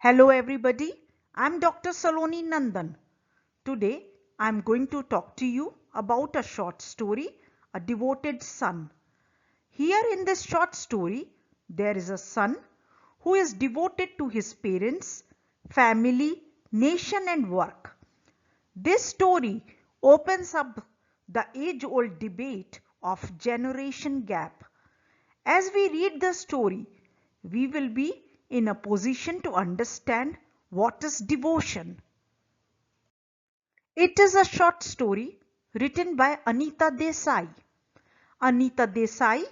Hello everybody, I'm Dr. Saloni Nandan. Today I'm going to talk to you about a short story, A Devoted Son. Here in this short story, there is a son who is devoted to his parents, family, nation and work. This story opens up the age-old debate of generation gap. As we read the story, we will be in a position to understand what is devotion. It is a short story written by Anita Desai. Anita Desai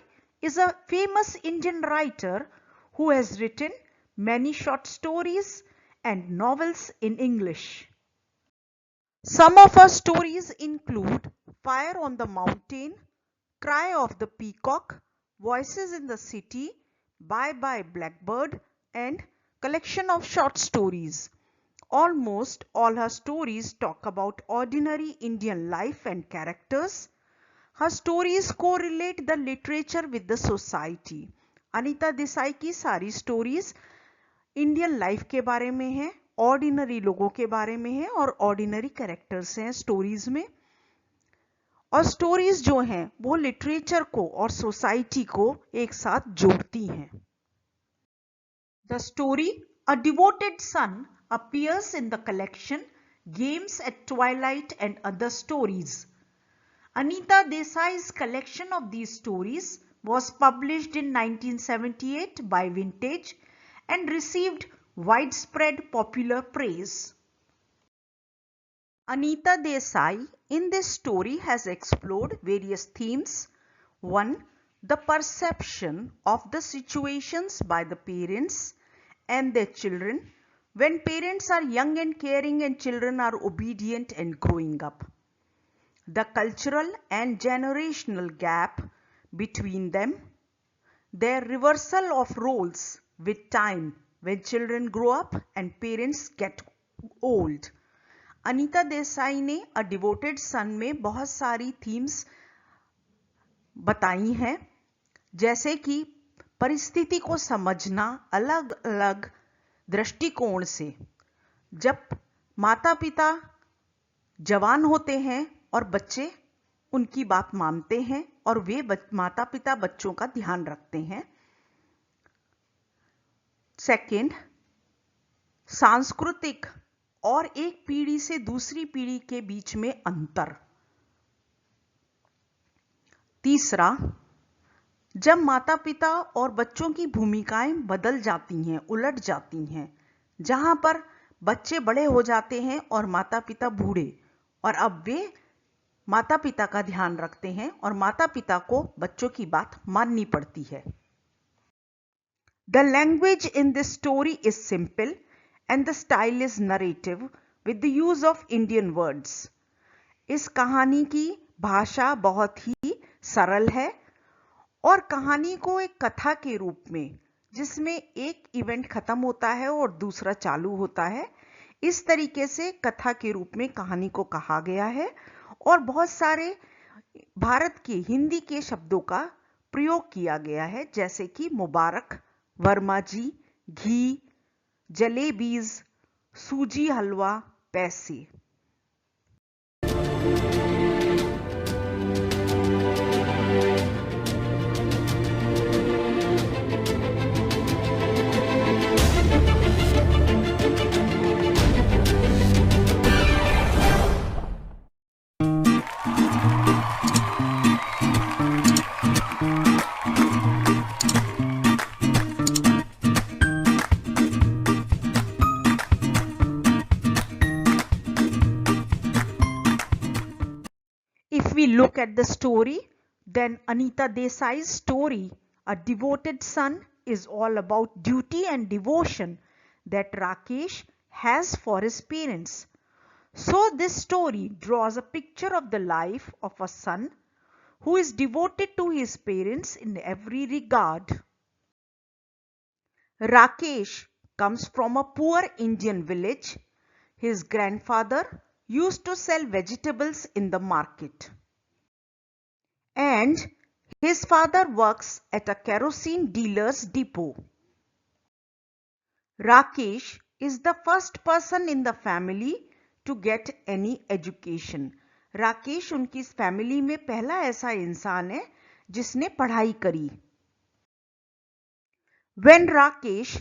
is a famous Indian writer who has written many short stories and novels in English. Some of her stories include Fire on the Mountain, Cry of the Peacock, Voices in the City, Bye Bye Blackbird, and collection of short stories. Almost all her stories talk about ordinary Indian life and characters. Her stories correlate the literature with the society. Anita Desai की सारी stories Indian life के बारे में है, ordinary लोगों के बारे में है और ऑर्डिनरी कैरेक्टर्स हैं स्टोरीज में. और स्टोरीज जो हैं वो लिटरेचर को और सोसाइटी को एक साथ जोड़ती हैं. The story a devoted son appears in the collection Games at Twilight and Other Stories. Anita Desai's collection of these stories was published in 1978 by Vintage and received widespread popular praise. Anita Desai in this story has explored various themes. 1. The perception of the situations by the parents and their children when parents are young and caring and children are obedient and growing up. The cultural and generational gap between them. Their reversal of roles with time when children grow up and parents get old. Anita Desai ने अ devoted son में बहुत सारी themes बताई हैं, जैसे कि परिस्थिति को समझना अलग अलग दृष्टिकोण से. जब माता पिता जवान होते हैं और बच्चे उनकी बात मानते हैं और वे माता पिता बच्चों का ध्यान रखते हैं. सेकंड, सांस्कृतिक और एक पीढ़ी से दूसरी पीढ़ी के बीच में अंतर. तीसरा, जब माता पिता और बच्चों की भूमिकाएं बदल जाती हैं, उलट जाती हैं, जहां पर बच्चे बड़े हो जाते हैं और माता पिता बूढ़े, और अब वे माता पिता का ध्यान रखते हैं और माता पिता को बच्चों की बात माननी पड़ती है. The language in this story is simple and the style is narrative with the use of Indian words. इस कहानी की भाषा बहुत ही सरल है और कहानी को एक कथा के रूप में, जिसमें एक इवेंट खत्म होता है और दूसरा चालू होता है, इस तरीके से कथा के रूप में कहानी को कहा गया है. और बहुत सारे भारत के हिंदी के शब्दों का प्रयोग किया गया है, जैसे कि मुबारक, वर्मा जी, घी, जलेबीज, सूजी हलवा, पैसे. If we look at the story, then Anita Desai's story, A Devoted Son, is all about duty and devotion that Rakesh has for his parents. So this story draws a picture of the life of a son who is devoted to his parents in every regard. Rakesh comes from a poor Indian village. His grandfather used to sell vegetables in the market, and his father works at a kerosene dealer's depot. Rakesh is the first person in the family to get any education. Rakesh उनकी इस family में पहला ऐसा इंसान है जिसने पढ़ाई करी. When Rakesh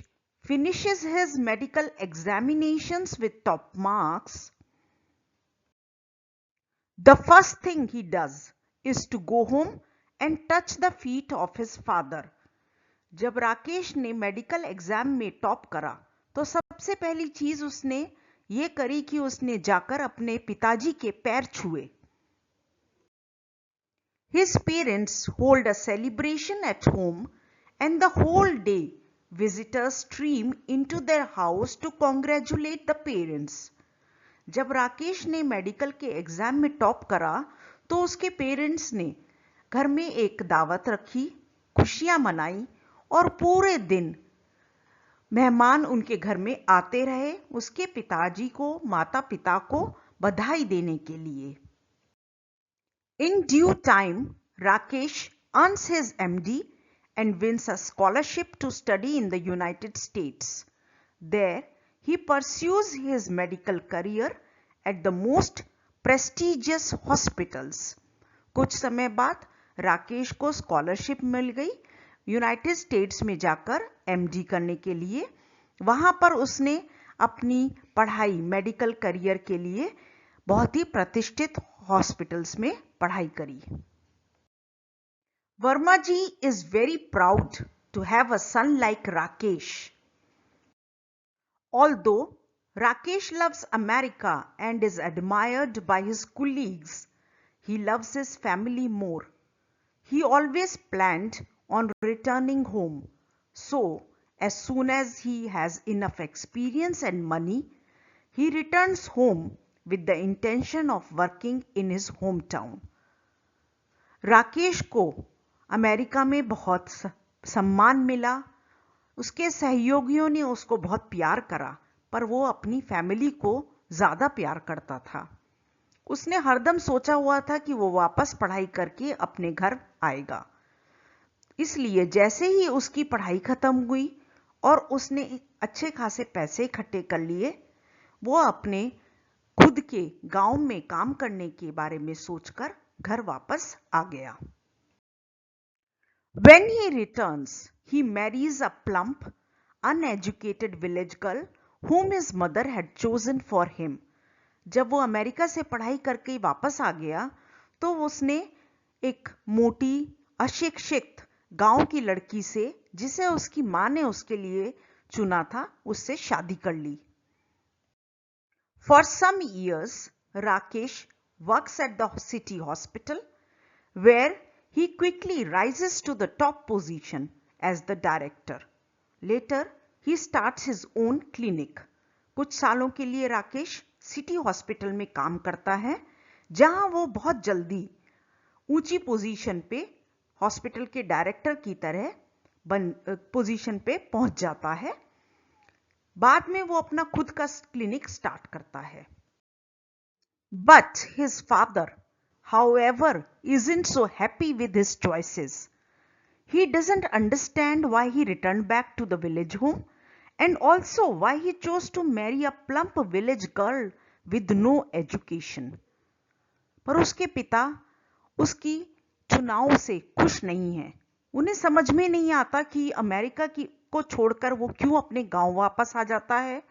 finishes his medical examinations with top marks, the first thing he does is to go home and touch the feet of his father. जब राकेश ने मेडिकल एग्जाम में टॉप करा तो सबसे पहली चीज उसने ये करी कि उसने जाकर अपने पिताजी के पैर छुए. His parents hold a celebration at home and the whole day visitors stream into their house to congratulate the parents. जब राकेश ने मेडिकल के एग्जाम में टॉप करा तो उसके पेरेंट्स ने घर में एक दावत रखी, खुशियां मनाई और पूरे दिन मेहमान उनके घर में आते रहे उसके पिताजी को, माता पिता को बधाई देने के लिए. In due time, Rakesh earns his MD and wins a scholarship to study in the United States. There, he pursues his medical career at the most prestigious hospitals. कुछ समय बाद राकेश को स्कॉलरशिप मिल गई यूनाइटेड स्टेट्स में जाकर MD करने के लिए. वहां पर उसने अपनी पढ़ाई मेडिकल करियर के लिए बहुत ही प्रतिष्ठित हॉस्पिटल्स में पढ़ाई करी. Verma ji is very proud to have a son like Rakesh. Although Rakesh loves America and is admired by his colleagues, he loves his family more. He always planned on returning home. So, as soon as he has enough experience and money, he returns home with the intention of working in his hometown. Rakesh को America में बहुत सम्मान मिला, उसके सहयोगियों ने उसको बहुत प्यार करा, पर वो अपनी फैमिली को ज्यादा प्यार करता था. उसने हरदम सोचा हुआ था कि वो वापस पढ़ाई करके अपने घर आएगा. इसलिए जैसे ही उसकी पढ़ाई खत्म हुई और उसने अच्छे खासे पैसे इकट्ठे कर लिए, वो अपने खुद के गांव में काम करने के बारे में सोचकर घर वापस आ गया. When he returns, he marries a plump, uneducated village girl whom his mother had chosen for him. जब वो अमेरिका से पढ़ाई करके वापस आ गया तो उसने एक मोटी अशिक्षित गांव की लड़की से, जिसे उसकी मां ने उसके लिए चुना था, उससे शादी कर ली. For some years, Rakesh works at the city hospital where he quickly rises to the top position as the director. Later, he starts his own clinic. कुछ सालों के लिए राकेश सिटी हॉस्पिटल में काम करता है, जहां वो बहुत जल्दी ऊंची पोजीशन पे हॉस्पिटल के डायरेक्टर की तरह पोजीशन पे पहुंच जाता है. बाद में वो अपना खुद का क्लिनिक स्टार्ट करता है. But his father, however, isn't so happy with his choices. He doesn't understand why he returned back to the village home and also why he chose to marry a plump village girl with no education. पर उसके पिता उसकी चुनाव से खुश नहीं है. उन्हें समझ में नहीं आता कि अमेरिका को छोड़कर वो क्यों अपने गांव वापस आ जाता है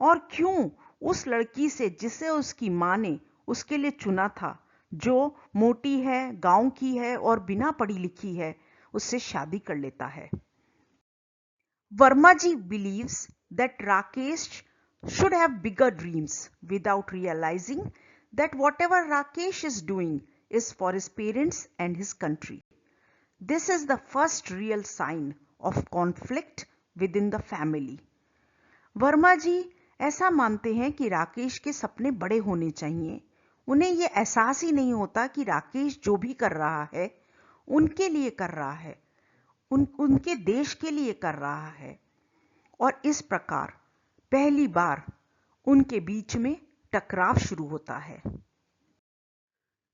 और क्यों उस लड़की से, जिसे उसकी मां ने उसके लिए चुना था, जो मोटी है, गांव की है और बिना पढ़ी लिखी है, उससे शादी कर लेता है. वर्मा जी believes that Rakesh should have bigger dreams without realizing that whatever Rakesh is doing is for his parents and his country. This is the first real sign of conflict within the family. Verma जी ऐसा मानते हैं कि राकेश के सपने बड़े होने चाहिए. उन्हें यह एहसास ही नहीं होता कि राकेश जो भी कर रहा है उनके लिए कर रहा है, उनके देश के लिए कर रहा है, और इस प्रकार पहली बार उनके बीच में टकराव शुरू होता है.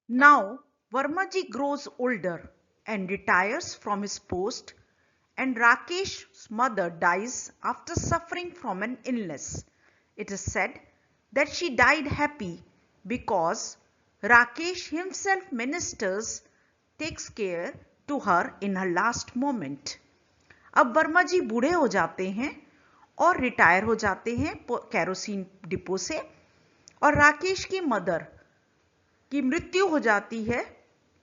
Now Verma ji grows older and retires from his post, and Rakesh's mother dies after suffering from an illness. It is said that she died happy because Rakesh himself ministers takes care to her in her last moment. अब वर्मा जी बूढ़े हो जाते हैं और retire हो जाते हैं kerosene depot से, और राकेश की मदर की मृत्यु हो जाती है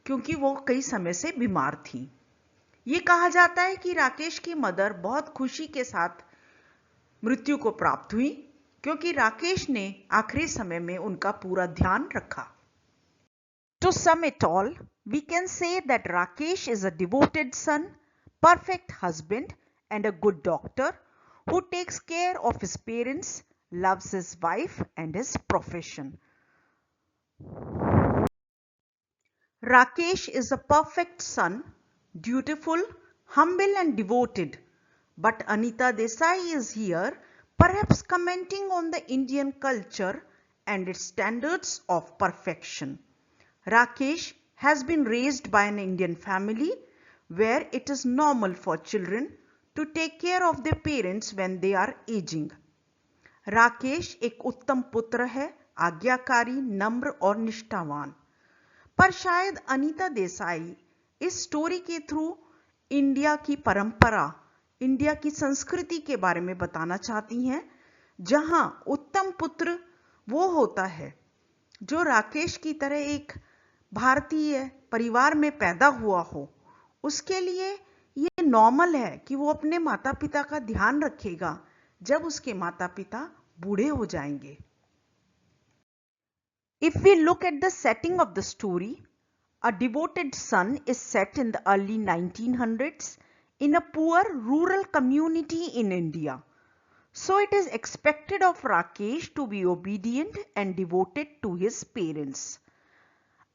क्योंकि वो कई समय से बीमार थी। ये कहा जाता है कि राकेश की मदर बहुत खुशी के साथ मृत्यु को प्राप्त हुई क्योंकि राकेश ने आखिरी समय में उनका पूरा ध्यान रखा। To sum it all, we can say that Rakesh is a devoted son, perfect husband, and a good doctor who takes care of his parents, loves his wife and his profession. Rakesh is a perfect son, dutiful, humble and devoted. But Anita Desai is here, perhaps commenting on the Indian culture and its standards of perfection. Rakesh has been raised by an Indian family where it is normal for children to take care of their parents when they are aging. Rakesh एक उत्तम पुत्र है, आज्ञाकारी, नम्र और निष्ठावान। पर शायद अनीता देसाई इस स्टोरी के थ्रू इंडिया की परंपरा, इंडिया की संस्कृति के बारे में बताना चाहती हैं, जहां उत्तम पुत्र वो होता है जो राकेश की तरह एक भारतीय परिवार में पैदा हुआ हो। उसके लिए ये नॉर्मल है कि वो अपने माता पिता का ध्यान रखेगा जब उसके माता पिता बूढ़े हो जाएंगे। If we look at the setting of the story, a devoted son is set in the early 1900s in a poor rural community in India. So it is expected of Rakesh to be obedient and devoted to his parents.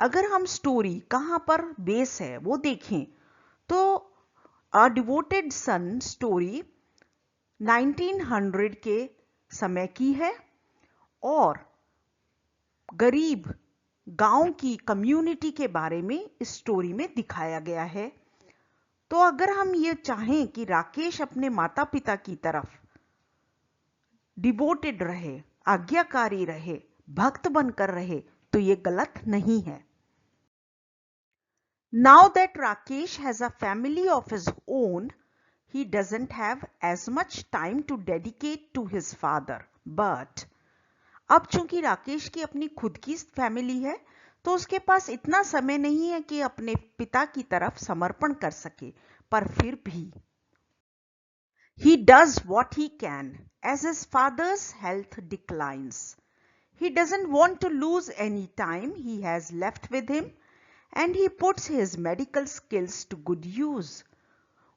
अगर हम story कहां पर base है वो देखें तो अ devoted सन story 1900 के समय की है और गरीब गांव की कम्युनिटी के बारे में इस स्टोरी में दिखाया गया है। तो अगर हम ये चाहें कि राकेश अपने माता पिता की तरफ डिवोटेड रहे, आज्ञाकारी रहे, भक्त बनकर रहे, तो ये गलत नहीं है। Now that Rakesh has a family of his own, he doesn't have as much time to dedicate to his father. But अब चूंकि राकेश की अपनी खुद की फैमिली है तो उसके पास इतना समय नहीं है कि अपने पिता की तरफ समर्पण कर सके, पर फिर भी he does what he can as his father's health declines. He doesn't want to lose any time he has left with him and he puts his medical skills to good use.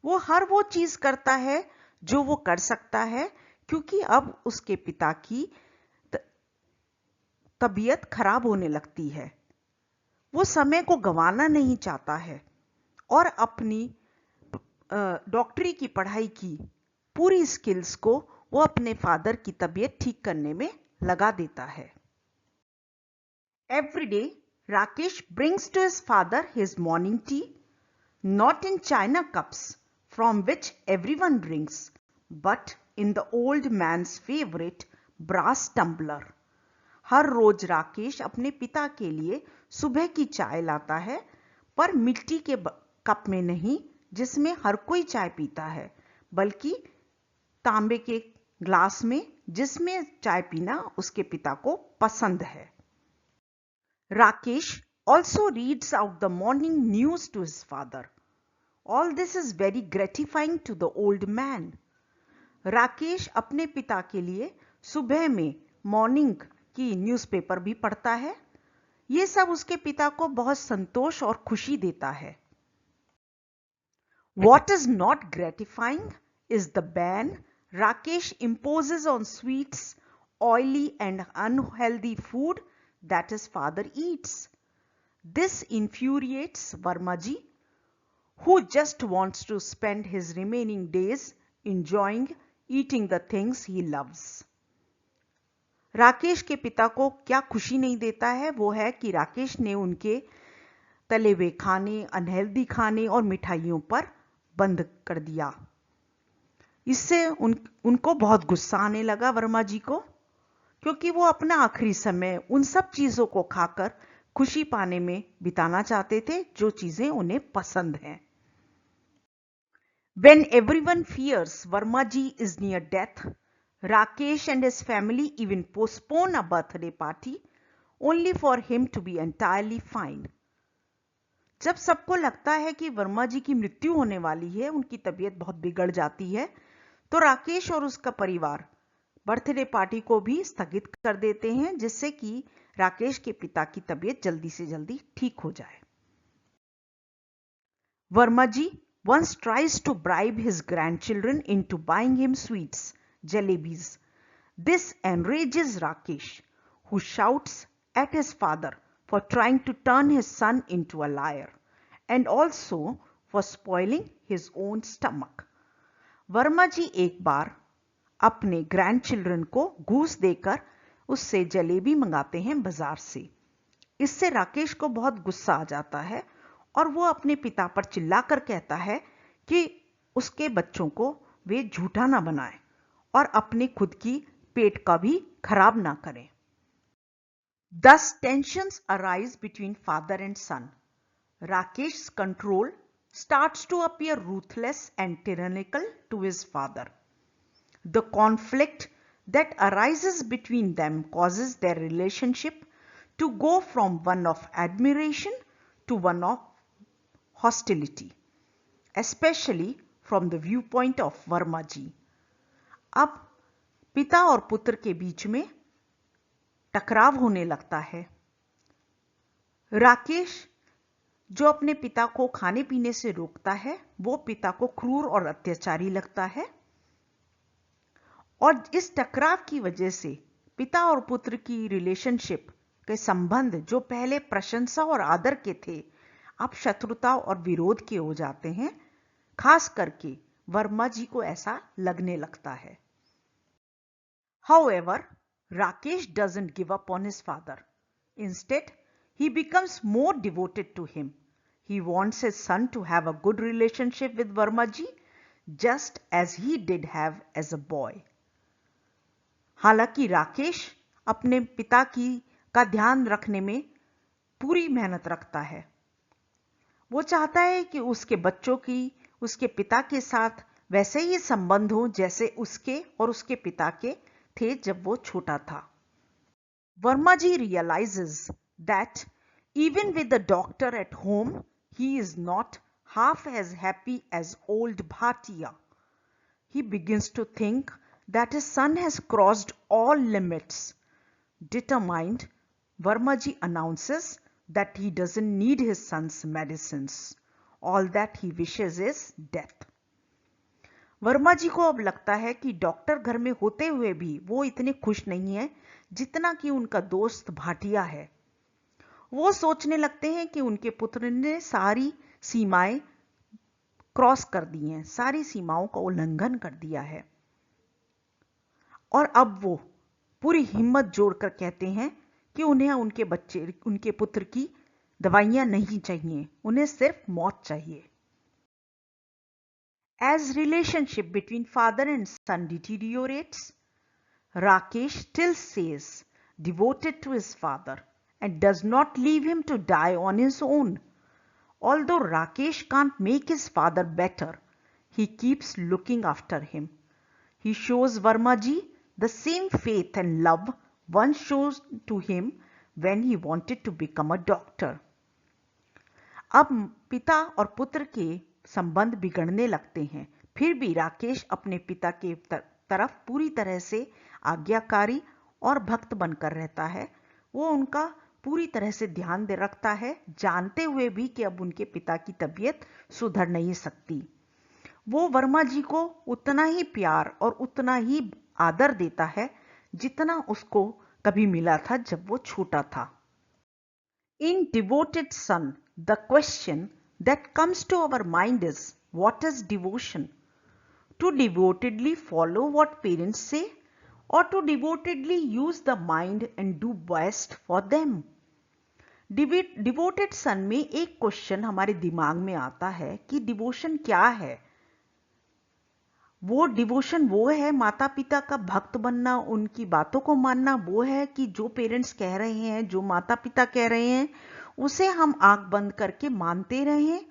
वो हर वो चीज करता है जो वो कर सकता है क्योंकि अब उसके पिता की तबीयत खराब होने लगती है। वो समय को गंवाना नहीं चाहता है और अपनी डॉक्टरी की पढ़ाई की पूरी स्किल्स को वो अपने फादर की तबीयत ठीक करने में लगा देता है। Every day, Rakesh brings to his father his morning tea, not in china cups from which everyone drinks, but in the old man's favorite brass tumbler. हर रोज राकेश अपने पिता के लिए सुबह की चाय लाता है, पर मिट्टी के कप में नहीं जिसमें हर कोई चाय पीता है, बल्कि तांबे के ग्लास में जिसमें चाय पीना उसके पिता को पसंद है। Rakesh also reads out the morning news to his father. All this is very gratifying to the old man. Rakesh अपने पिता के लिए सुबह में मॉर्निंग की न्यूज़पेपर भी पढ़ता है। ये सब उसके पिता को बहुत संतोष और खुशी देता है। What is not gratifying is the ban Rakesh imposes on sweets, oily and unhealthy food that his father eats. This infuriates Varmaji, who just wants to spend his remaining days enjoying eating the things he loves. Rakesh के पिता को क्या खुशी नहीं देता है वो है कि राकेश ने उनके तले हुए खाने, अनहेल्दी खाने और मिठाइयों पर बंद कर दिया। इससे उनको बहुत गुस्सा आने लगा वर्मा जी को क्योंकि वो अपना आखिरी समय उन सब चीजों को खाकर खुशी पाने में बिताना चाहते थे जो चीजें उन्हें पसंद हैं। When everyone fears Vermaji is near death, Rakesh and his family even postpone a birthday party only for him to be entirely fine. जब सबको लगता है कि वर्मा जी की मृत्यु होने वाली है, उनकी तबीयत बहुत बिगड़ जाती है, तो राकेश और उसका परिवार बर्थडे पार्टी को भी स्थगित कर देते हैं जिससे कि राकेश के पिता की तबीयत जल्दी से जल्दी ठीक हो जाए। वर्मा जी once tries to bribe his grandchildren into buying him sweets, jalebis. This enrages Rakesh, who shouts at his father for trying to turn his son into a liar and also for spoiling his own stomach. Verma जी एक बार अपने grandchildren को घूस देकर उससे जलेबी मंगाते हैं बाजार से। इससे राकेश को बहुत गुस्सा आ जाता है और वो अपने पिता पर चिल्लाकर कहता है कि उसके बच्चों को वे झूठा ना बनाएं और अपने खुद की पेट का भी खराब ना करें। Thus tensions arise between father and son. Rakesh's control starts to appear ruthless and tyrannical to his father. The conflict that arises between them causes their relationship to go from one of admiration to one of hostility, especially from the viewpoint of Verma जी। अब पिता और पुत्र के बीच में टकराव होने लगता है। राकेश जो अपने पिता को खाने पीने से रोकता है, वो पिता को क्रूर और अत्याचारी लगता है और इस टकराव की वजह से पिता और पुत्र की रिलेशनशिप के संबंध जो पहले प्रशंसा और आदर के थे, अब शत्रुता और विरोध के हो जाते हैं। खास करके वर्मा जी को ऐसा लगने लगता है। However, Rakesh doesn't give up on his father. Instead, he becomes more devoted to him. He wants his son to have a good relationship with Verma ji, just as he did have as a boy. हालांकि राकेश अपने पिता का ध्यान रखने में पूरी मेहनत रखता है। वो चाहता है कि उसके बच्चों की उसके पिता के साथ वैसे ही संबंध हो जैसे उसके और उसके पिता के थे जब वो छोटा था। वर्मा जी realizes that even with the doctor at home, he is not half as happy as old Bhatia. He begins to think that his son has crossed all limits. Determined, Verma ji announces that he doesn't need his son's medicines. All that he wishes is death. Verma जी को अब लगता है कि doctor घर में होते हुए भी वो इतने खुश नहीं है जितना कि उनका दोस्त भाटिया है। वो सोचने लगते हैं कि उनके पुत्र ने सारी सीमाएं क्रॉस कर दी हैं, सारी सीमाओं का उल्लंघन कर दिया है और अब वो पूरी हिम्मत जोड़कर कहते हैं कि उन्हें उनके पुत्र की दवाइयां नहीं चाहिए, उन्हें सिर्फ मौत चाहिए। As relationship between father and son deteriorates, Rakesh still stays devoted to his father and does not leave him to die on his own. Although Rakesh can't make his father better, he keeps looking after him. He shows Verma ji the same faith and love one shows to him when he wanted to become a doctor. अब पिता और पुत्र के संबंध बिगड़ने लगते हैं, फिर भी राकेश अपने पिता के तरफ पूरी तरह से आज्ञाकारी और भक्त बनकर रहता है। वो उनका पूरी तरह से ध्यान दे रखता है, जानते हुए भी कि अब उनके पिता की तबीयत सुधर नहीं सकती। वो वर्मा जी को उतना ही प्यार और उतना ही आदर देता है जितना उसको कभी मिला था जब वो छोटा था। In devoted son, the question that comes to our mind is, what is devotion? To devotedly follow what parents say or to devotedly use the mind and do best for them? Devoted son में एक question हमारे दिमाग में आता है कि devotion क्या है वो डिवोशन वो है, माता पिता का भक्त बनना, उनकी बातों को मानना, वो है कि जो पेरेंट्स कह रहे हैं, जो माता पिता कह रहे हैं, उसे हम आंख बंद करके मानते रहें,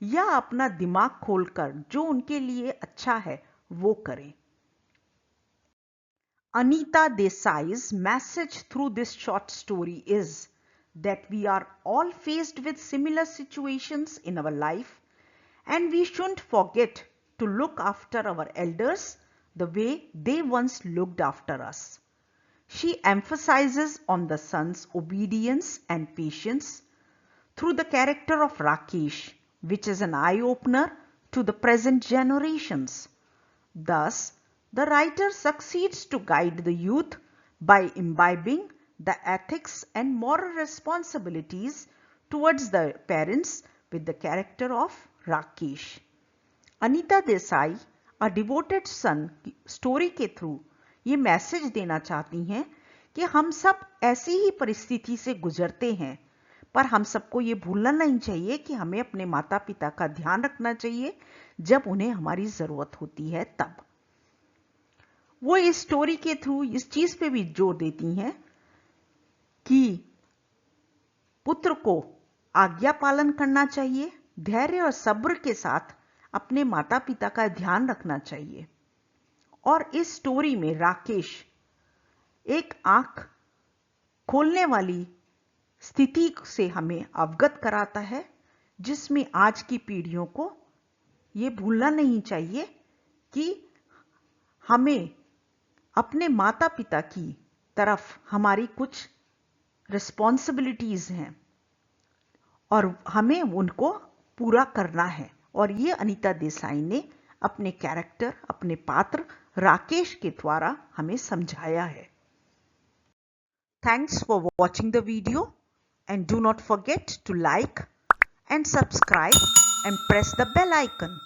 या अपना दिमाग खोलकर जो उनके लिए अच्छा है वो करें। Anita Desai's message through this short story is that we are all faced with similar situations in our life, and we shouldn't forget to look after our elders the way they once looked after us. She emphasizes on the son's obedience and patience through the character of Rakesh, which is an eye-opener to the present generations. Thus, the writer succeeds to guide the youth by imbibing the ethics and moral responsibilities towards the parents with the character of Rakesh. Anita Desai, a devoted son story के through ये message देना चाहती हैं कि हम सब ऐसी ही परिस्थिति से गुजरते हैं, पर हम सबको ये भूलना नहीं चाहिए कि हमें अपने माता पिता का ध्यान रखना चाहिए जब उन्हें हमारी जरूरत होती है तब। वो इस स्टोरी के थ्रू इस चीज पे भी जोर देती हैं कि पुत्र को आज्ञा पालन करना चाहिए, धैर्य और सब्र के साथ अपने माता पिता का ध्यान रखना चाहिए। और इस स्टोरी में राकेश एक आंख खोलने वाली स्थिति से हमें अवगत कराता है, जिसमें आज की पीढ़ियों को ये भूलना नहीं चाहिए कि हमें अपने माता पिता की तरफ हमारी कुछ रिस्पॉन्सिबिलिटीज हैं और हमें उनको पूरा करना है। और ये अनीता देसाई ने अपने कैरेक्टर, अपने पात्र राकेश के द्वारा हमें समझाया है। Thanks for watching the video, and do not forget to like and subscribe and press the bell icon.